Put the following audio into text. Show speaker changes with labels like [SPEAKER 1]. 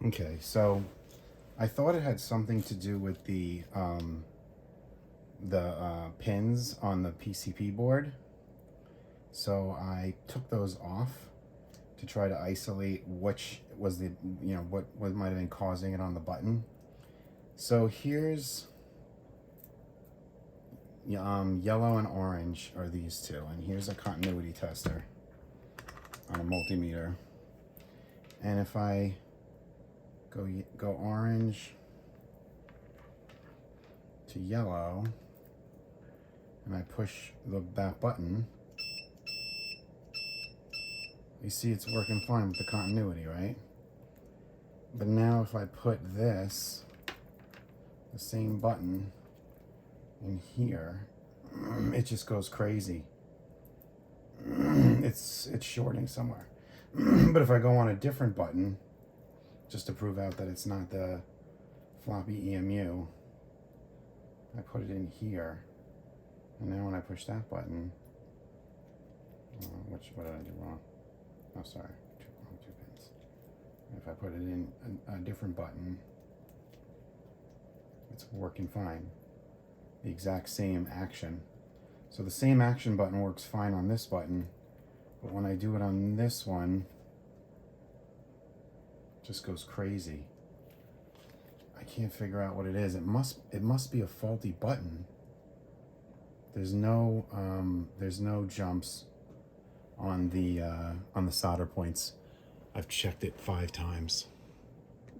[SPEAKER 1] Okay, so I thought it had something to do with the pins on the PCB board. So I took those off to try to isolate which was the, what might have been causing it on the button. So here's yellow and orange are these two, and here's a continuity tester on a multimeter. And if I go orange to yellow and I push that button, you see it's working fine with the continuity, right? But now if I put the same button in here, it just goes crazy. It's shorting somewhere. But if I go on a different button, just to prove out that it's not the floppy EMU, I put it in here, and now when I push that button, what did I do wrong? Oh, sorry, two pins. If I put it in a different button, it's working fine. The exact same action. So the same action button works fine on this button, but when I do it on this one, it just goes crazy. I can't figure out what it is. It must be a faulty button. There's no jumps on the solder points. I've checked it 5 times.